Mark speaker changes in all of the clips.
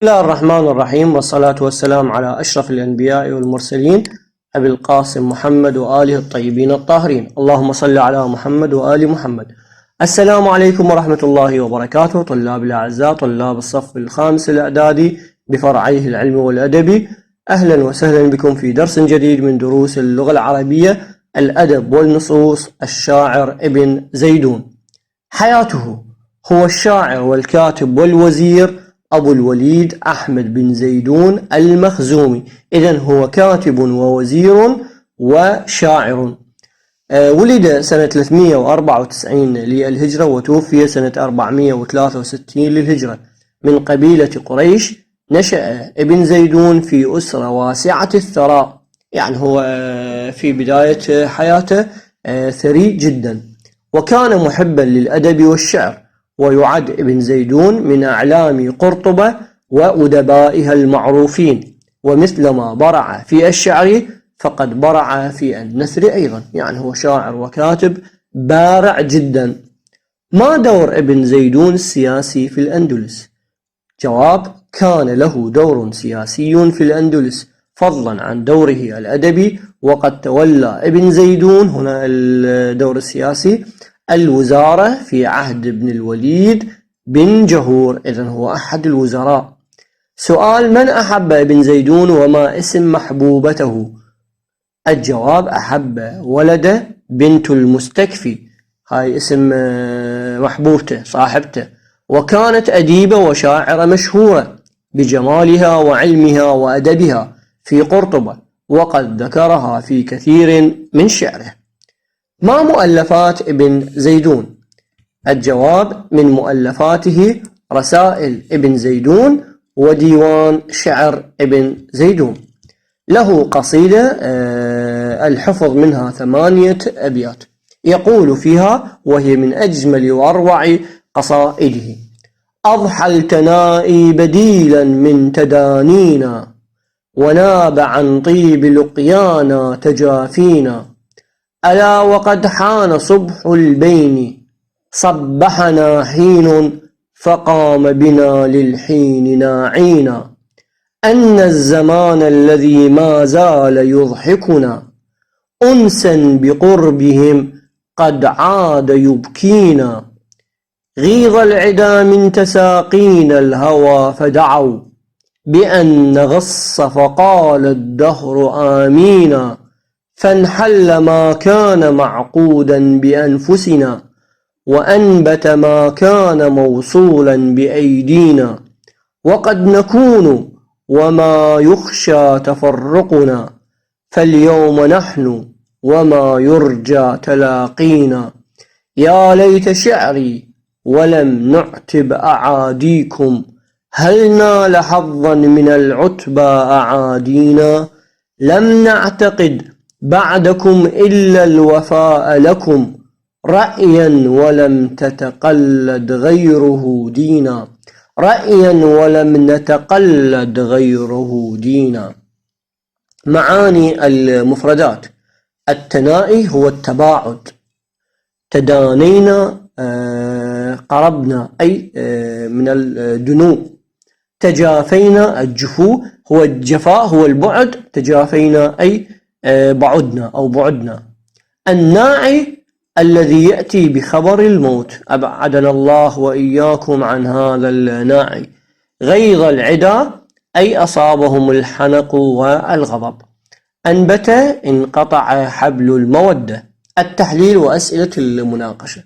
Speaker 1: بسم الله الرحمن الرحيم، والصلاة والسلام على أشرف الأنبياء والمرسلين أبي القاسم محمد وآله الطيبين الطاهرين. اللهم صل على محمد وآل محمد. السلام عليكم ورحمة الله وبركاته. طلاب الأعزاء، طلاب الصف الخامس الإعدادي بفرعيه العلم والأدبي، أهلا وسهلا بكم في درس جديد من دروس اللغة العربية، الأدب والنصوص. الشاعر ابن زيدون. حياته: هو الشاعر والكاتب والوزير أبو الوليد أحمد بن زيدون المخزومي. إذن هو كاتب ووزير وشاعر. ولد سنة 394 للهجرة وتوفي سنة 463 للهجرة، من قبيلة قريش. نشأ ابن زيدون في أسرة واسعة الثراء، يعني هو في بداية حياته ثري جدا، وكان محبا للأدب والشعر، ويعد ابن زيدون من أعلام قرطبة وأدبائها المعروفين، ومثلما برع في الشعر فقد برع في النثر أيضا، يعني هو شاعر وكاتب بارع جدا. ما دور ابن زيدون السياسي في الأندلس؟ جواب: كان له دور سياسي في الأندلس فضلا عن دوره الأدبي، وقد تولى ابن زيدون هنا الدور السياسي الوزارة في عهد ابن الوليد بن جهور، إذن هو أحد الوزراء. سؤال: من أحب ابن زيدون وما اسم محبوبته؟ الجواب: أحب ولده بنت المستكفي، هاي اسم محبوبته صاحبته، وكانت أديبة وشاعرة مشهورة بجمالها وعلمها وأدبها في قرطبة، وقد ذكرها في كثير من شعره. ما مؤلفات ابن زيدون؟ الجواب: من مؤلفاته رسائل ابن زيدون وديوان شعر ابن زيدون. له قصيدة الحفظ منها 8 أبيات، يقول فيها، وهي من أجمل وأروع قصائده: أضحى التنائي بديلا من تدانينا، وناب عن طيب لقيانا تجافينا، ألا وقد حان صبح البين، صبحنا حين فقام بنا للحين ناعينا، أن الزمان الذي ما زال يضحكنا، أنسا بقربهم قد عاد يبكينا، غيظ العدا من تساقينا الهوى فدعوا، بأن نغص فقال الدهر آمينا، فانحل ما كان معقودا بأنفسنا، وأنبت ما كان موصولا بأيدينا، وقد نكون وما يخشى تفرقنا، فاليوم نحن وما يرجى تلاقينا، يا ليت شعري ولم نعتب أعاديكم، هل نال حظا من العتبى أعادينا، لم نعتقد بعدكم إلا الوفاء لكم، رأيا ولم تتقلد غيره دينا، رأيا ولم نتقلد غيره دينا. معاني المفردات: التنائي هو التباعد، تدانينا قربنا أي من الدنو، تجافينا الجفو هو الجفاء هو البعد، تجافينا أي بعدنا أو بعدنا. الناعي الذي يأتي بخبر الموت، أبعدنا الله وإياكم عن هذا الناعي. غيظ العدا أي أصابهم الحنق والغضب. أنبت انقطع حبل المودة. التحليل وأسئلة المناقشة.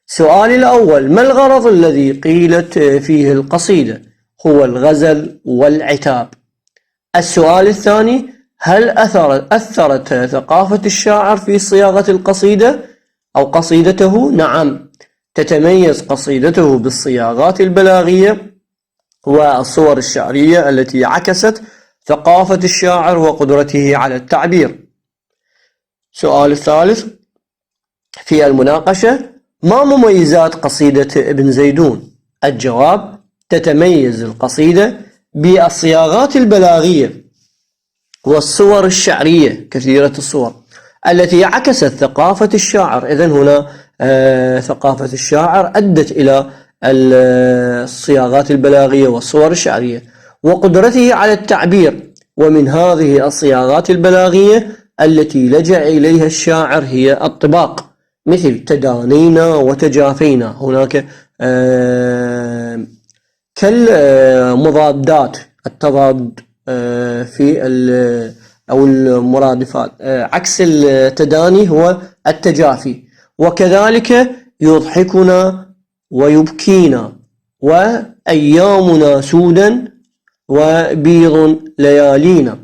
Speaker 1: سؤال الأول: ما الغرض الذي قيلت فيه القصيدة؟ هو الغزل والعتاب. السؤال الثاني: هل أثرت ثقافة الشاعر في صياغة القصيدة أو قصيدته؟ نعم، تتميز قصيدته بالصياغات البلاغية والصور الشعرية التي عكست ثقافة الشاعر وقدرته على التعبير. السؤال الثالث في المناقشة: ما مميزات قصيدة ابن زيدون؟ الجواب: تتميز القصيدة بالصياغات البلاغية والصور الشعرية كثيرة الصور التي عكست ثقافة الشاعر. إذن هنا ثقافة الشاعر أدت إلى الصياغات البلاغية والصور الشعرية. وقدرته على التعبير. ومن هذه الصياغات البلاغية التي لجأ إليها الشاعر هي الطباق، مثل تدانينا وتجافينا. هناك كالمضادات، التضاد في أو المرادفات. عكس التداني هو التجافي. وكذلك يضحكنا ويبكينا، وأيامنا سودا وبيض ليالينا،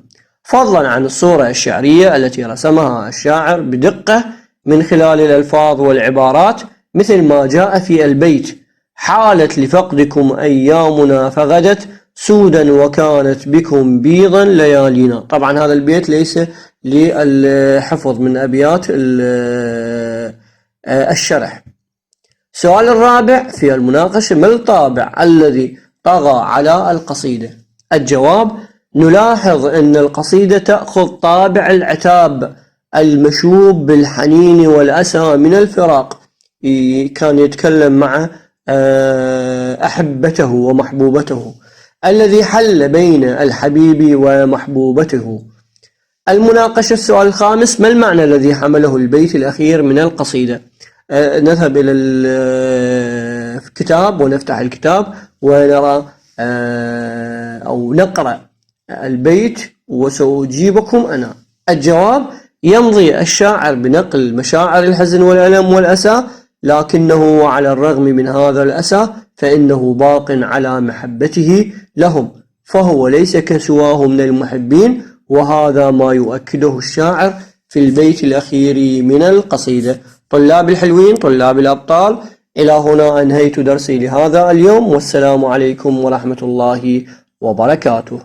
Speaker 1: فضلا عن الصورة الشعرية التي رسمها الشاعر بدقة من خلال الألفاظ والعبارات، مثل ما جاء في البيت: حالت لفقدكم أيامنا فغدت سودا وكانت بكم بيضا ليالينا. طبعا هذا البيت ليس للحفظ من أبيات الشرح. السؤال الرابع في المناقشة: ما الطابع الذي طغى على القصيدة؟ الجواب: نلاحظ أن القصيدة تأخذ طابع العتاب المشوب بالحنين والأسى من الفراق. كان يتكلم مع أحبته ومحبوبته، الذي حل بين الحبيب ومحبوبته. المناقشة. السؤال الخامس: ما المعنى الذي حمله البيت الأخير من القصيدة؟ نذهب إلى الكتاب ونفتح الكتاب ونرى أو نقرأ البيت وسأجيبكم أنا. الجواب: يمضي الشاعر بنقل مشاعر الحزن والألم والأسى، لكنه على الرغم من هذا الأسى فإنه باق على محبته لهم، فهو ليس كسواه من المحبين، وهذا ما يؤكده الشاعر في البيت الأخير من القصيدة. طلاب الحلوين، طلاب الأبطال، إلى هنا أنهيت درسي لهذا اليوم، والسلام عليكم ورحمة الله وبركاته.